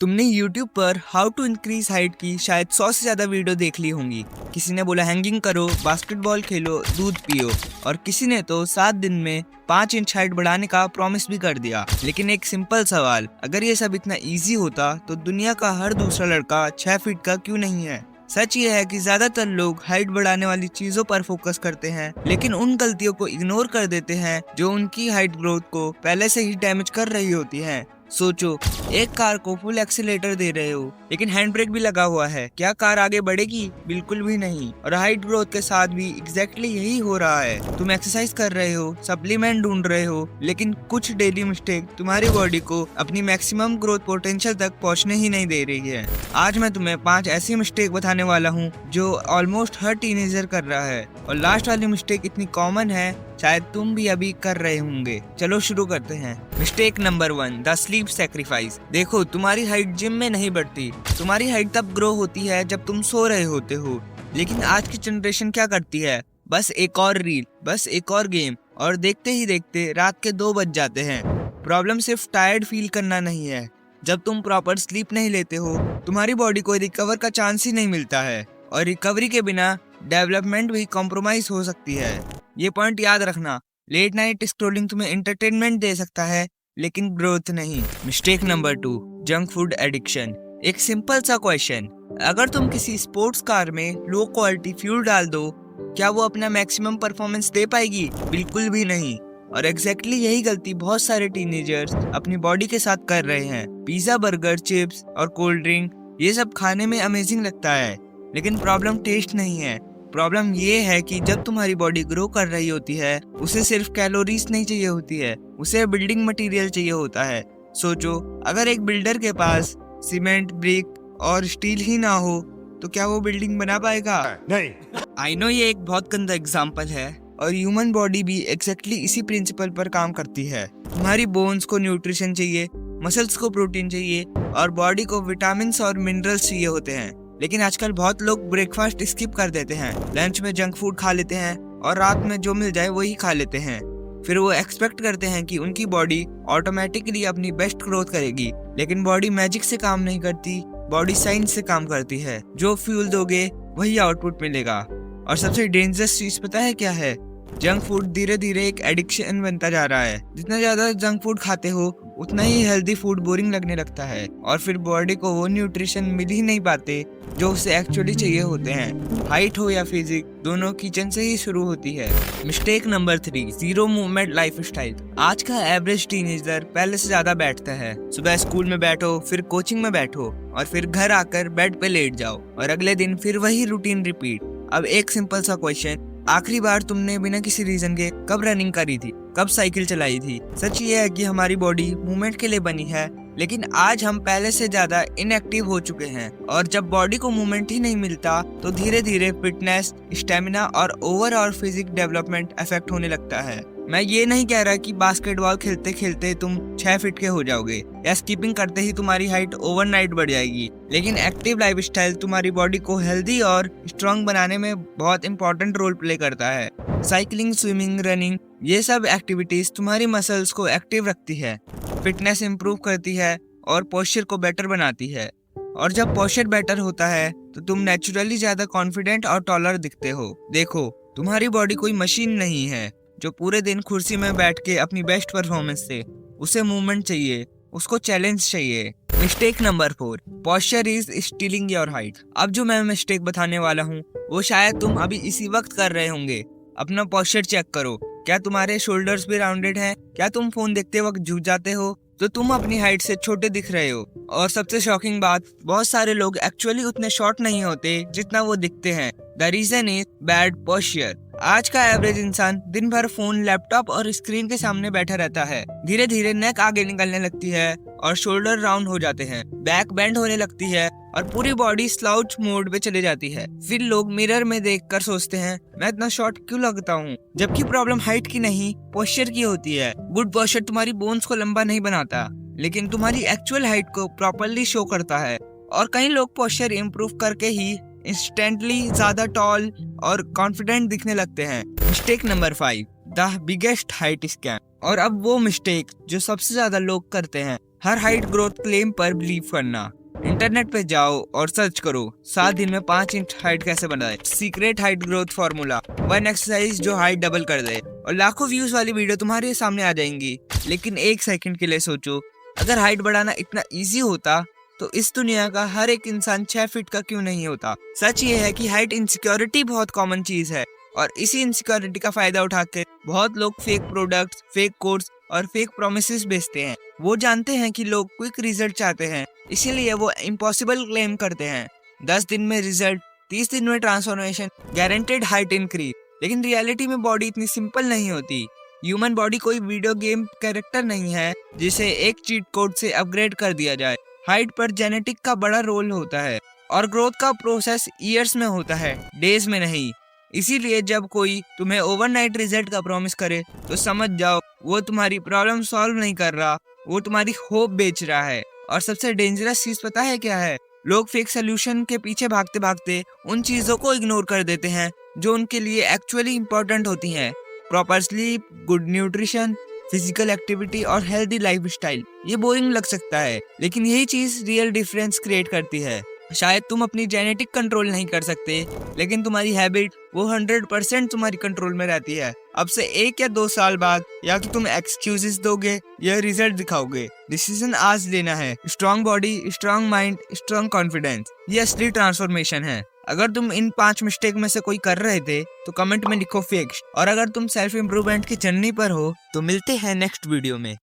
तुमने YouTube पर how to increase height की शायद 100 से ज्यादा वीडियो देख ली होंगी। किसी ने बोला हैंगिंग करो, बास्केटबॉल खेलो, दूध पियो, और किसी ने तो 7 दिन में 5 इंच हाइट बढ़ाने का प्रॉमिस भी कर दिया। लेकिन एक सिंपल सवाल, अगर ये सब इतना इजी होता तो दुनिया का हर दूसरा लड़का 6 फीट का क्यों नहीं है? सच ये है कि ज्यादातर लोग हाइट बढ़ाने वाली चीजों पर फोकस करते हैं, लेकिन उन गलतियों को इग्नोर कर देते हैं जो उनकी हाइट ग्रोथ को पहले से ही डैमेज कर रही होती हैं। सोचो, एक कार को फुल एक्सीलेटर दे रहे हो लेकिन हैंड ब्रेक भी लगा हुआ है, क्या कार आगे बढ़ेगी? बिल्कुल भी नहीं। और हाइट ग्रोथ के साथ भी एग्जैक्टली यही हो रहा है। तुम एक्सरसाइज कर रहे हो, सप्लीमेंट ढूंढ रहे हो, लेकिन कुछ डेली मिस्टेक तुम्हारी बॉडी को अपनी मैक्सिमम ग्रोथ पोटेंशियल तक पहुंचने ही नहीं दे रही है। आज मैं तुम्हें 5 ऐसी मिस्टेक बताने वाला हूँ जो ऑलमोस्ट हर टीनेजर कर रहा है, और लास्ट वाली मिस्टेक इतनी कॉमन है शायद तुम भी अभी कर रहे होंगे। चलो शुरू करते हैं। Mistake number 1, the sleep sacrifice. देखो, तुम्हारी हाइट जिम में नहीं बढ़ती, तुम्हारी हाइट तब ग्रो होती है जब तुम सो रहे होते हो। लेकिन आज की जनरेशन क्या करती है? बस एक और रील, बस एक और गेम, और देखते ही देखते रात के 2 बज जाते हैं। प्रॉब्लम सिर्फ टायर्ड फील करना नहीं है। जब तुम प्रॉपर स्लीप नहीं लेते हो, तुम्हारी बॉडी को रिकवर का चांस ही नहीं मिलता है, और रिकवरी के बिना डेवलपमेंट भी कॉम्प्रोमाइज हो सकती है। ये पॉइंट याद रखना, लेट नाइट स्क्रोलिंग तुम्हें एंटरटेनमेंट दे सकता है लेकिन ग्रोथ नहीं। Mistake number 2, junk food addiction. एक सिंपल सा क्वेश्चन, अगर तुम किसी स्पोर्ट्स कार में लो क्वालिटी फ्यूल डाल दो, क्या वो अपना मैक्सिमम परफॉर्मेंस दे पाएगी? बिल्कुल भी नहीं। और एग्जैक्टली यही गलती बहुत सारे टीनेजर्स अपनी बॉडी के साथ कर रहे हैं। पिज्जा, बर्गर, चिप्स और कोल्ड ड्रिंक, ये सब खाने में अमेजिंग लगता है, लेकिन प्रॉब्लम टेस्ट नहीं है। प्रॉब्लम ये है कि जब तुम्हारी बॉडी ग्रो कर रही होती है, उसे सिर्फ कैलोरीज नहीं चाहिए होती है, उसे बिल्डिंग मटेरियल चाहिए होता है। सोचो, अगर एक बिल्डर के पास सीमेंट, ब्रिक और स्टील ही ना हो तो क्या वो बिल्डिंग बना पाएगा? नहीं। आई नो ये एक बहुत गंदा एग्जाम्पल है, और ह्यूमन बॉडी भी एग्जैक्टली इसी प्रिंसिपल पर काम करती है। तुम्हारी बोन्स को न्यूट्रिशन चाहिए, मसल्स को प्रोटीन चाहिए, और बॉडी को विटामिन और मिनरल्स चाहिए होते हैं। लेकिन आजकल बहुत लोग ब्रेकफास्ट स्किप कर देते हैं, लंच में जंक फूड खा लेते हैं, और रात में जो मिल जाए वही खा लेते हैं। फिर वो एक्सपेक्ट करते हैं कि उनकी बॉडी ऑटोमेटिकली अपनी बेस्ट ग्रोथ करेगी, लेकिन बॉडी मैजिक से काम नहीं करती, बॉडी साइंस से काम करती है। जो फ्यूल दोगे वही आउटपुट मिलेगा। और सबसे डेंजरस चीज पता है क्या है? जंक फूड धीरे धीरे एक एडिक्शन बनता जा रहा है। जितना ज्यादा जंक फूड खाते हो उतना ही हेल्दी फूड बोरिंग लगने लगता है, और फिर बॉडी को वो न्यूट्रिशन मिल ही नहीं पाते जो उसे एक्चुअली चाहिए होते हैं। हाइट हो या फिजिक, दोनों किचन से ही शुरू होती है। Mistake number 3, zero movement lifestyle. आज का एवरेज टीनेजर पहले से ज्यादा बैठता है। सुबह स्कूल में बैठो, फिर कोचिंग में बैठो, और फिर घर आकर बेड पे लेट जाओ, और अगले दिन फिर वही रूटीन रिपीट। अब एक सिंपल सा क्वेश्चन, आखिरी बार तुमने बिना किसी रीजन के कब रनिंग करी थी, कब साइकिल चलाई थी? सच ये है कि हमारी बॉडी मूवमेंट के लिए बनी है, लेकिन आज हम पहले से ज्यादा इनएक्टिव हो चुके हैं, और जब बॉडी को मूवमेंट ही नहीं मिलता तो धीरे धीरे फिटनेस, स्टेमिना और ओवरऑल फिजिक डेवलपमेंट अफेक्ट होने लगता है। मैं ये नहीं कह रहा कि बास्केटबॉल खेलते खेलते तुम 6 फीट के हो जाओगे, या स्कीपिंग करते ही तुम्हारी हाइट ओवरनाइट बढ़ जाएगी, लेकिन एक्टिव लाइफस्टाइल तुम्हारी बॉडी को हेल्दी और स्ट्रांग बनाने में बहुत इंपॉर्टेंट रोल प्ले करता है। साइकिलिंग, स्विमिंग, रनिंग, ये सब एक्टिविटीज तुम्हारी मसल्स को एक्टिव रखती है, फिटनेस इंप्रूव करती है, और पोस्चर को बेटर बनाती है। और जब पोस्चर बेटर होता है तो तुम नेचुरली ज्यादा कॉन्फिडेंट और टॉलर दिखते हो। देखो, तुम्हारी बॉडी कोई मशीन नहीं है जो पूरे दिन कुर्सी में बैठ के अपनी बेस्ट परफॉर्मेंस से, उसे मूवमेंट चाहिए, उसको चैलेंज चाहिए। Mistake number 4, posture is stealing your height. अब जो मैं मिस्टेक बताने वाला हूँ वो शायद तुम अभी इसी वक्त कर रहे होंगे। अपना पोस्चर चेक करो, क्या तुम्हारे शोल्डर्स भी राउंडेड हैं? क्या तुम फोन देखते वक्त झुक जाते हो? तो तुम अपनी हाइट से छोटे दिख रहे हो। और सबसे शॉकिंग बात, बहुत सारे लोग एक्चुअली उतने शॉर्ट नहीं होते जितना वो दिखते हैं। The reason is bad posture. आज का एवरेज इंसान दिन भर फोन, लैपटॉप और स्क्रीन के सामने बैठा रहता है। धीरे धीरे नेक आगे निकलने लगती है, और शोल्डर राउंड हो जाते हैं, बैक बेंड होने लगती है, और पूरी बॉडी स्लाउच मोड पे चले जाती है। फिर लोग मिरर में देखकर सोचते हैं, मैं इतना शॉर्ट क्यों लगता हूँ? जबकि प्रॉब्लम हाइट की नहीं, पोस्चर की होती है। गुड पोस्चर तुम्हारी बोन्स को लंबा नहीं बनाता, लेकिन तुम्हारी एक्चुअल हाइट को प्रॉपरली शो करता है। और कई लोग पोस्चर इंप्रूव करके ही इंस्टेंटली ज्यादा टॉल और कॉन्फिडेंट दिखने लगते हैं। Mistake number 5, the biggest height scam. और अब वो मिस्टेक जो सबसे ज्यादा लोग करते हैं, हर हाइट ग्रोथ क्लेम पर बिलीव करना। इंटरनेट पे जाओ और सर्च करो 7 दिन में 5 इंच हाइट कैसे बनाए, secret height growth formula, 1 exercise जो हाइट डबल कर दे, और लाखों व्यूज वाली वीडियो तुम्हारे सामने आ जाएंगी। लेकिन एक सेकंड के लिए सोचो, अगर हाइट बढ़ाना इतना इजी होता तो इस दुनिया का हर एक इंसान 6 फीट का क्यों नहीं होता। सच ये है कि हाइट इनसिक्योरिटी बहुत कॉमन चीज है, और इसी इनसिक्योरिटी का फायदा उठा के बहुत लोग फेक प्रोडक्ट्स, फेक कोर्स और फेक प्रोमिसेस बेचते हैं। वो जानते हैं कि लोग क्विक रिजल्ट चाहते हैं, इसीलिए वो इम्पॉसिबल क्लेम करते हैं। 10 दिन में रिजल्ट, 30 दिन में ट्रांसफॉर्मेशन, गारंटेड हाइट इंक्रीज। लेकिन रियलिटी में बॉडी इतनी सिंपल नहीं होती। ह्यूमन बॉडी कोई वीडियो गेम कैरेक्टर नहीं है जिसे एक चीट कोड से अपग्रेड कर दिया जाए। हाइट पर जेनेटिक का बड़ा रोल होता है, और ग्रोथ का प्रोसेस ईयर्स में होता है, डेज में नहीं। इसीलिए जब कोई तुम्हें ओवरनाइट रिजल्ट का प्रॉमिस करे तो समझ जाओ वो तुम्हारी प्रॉब्लम सॉल्व नहीं कर रहा, वो तुम्हारी होप बेच रहा है। और सबसे डेंजरस चीज पता है क्या है? लोग फेक सोल्यूशन के पीछे भागते भागते उन चीजों को इग्नोर कर देते हैं जो उनके लिए एक्चुअली इंपॉर्टेंट होती हैं। Proper sleep, good nutrition, physical activity और हेल्दी लाइफस्टाइल। ये बोरिंग लग सकता है, लेकिन यही चीज रियल डिफरेंस क्रिएट करती है। शायद तुम अपनी जेनेटिक कंट्रोल नहीं कर सकते, लेकिन तुम्हारी हैबिट वो 100% तुम्हारी कंट्रोल में रहती है। अब से 1 या 2 साल बाद या तो तुम एक्सक्यूजेस दोगे या रिजल्ट दिखाओगे। डिसीजन आज लेना है। Strong body, strong mind, strong confidence, ये असली ट्रांसफॉर्मेशन है। अगर तुम इन 5 मिस्टेक में से कोई कर रहे थे तो कमेंट में लिखो फिक्स। और अगर तुम सेल्फ इम्प्रूवमेंट की जर्नी पर हो तो मिलते हैं नेक्स्ट वीडियो में।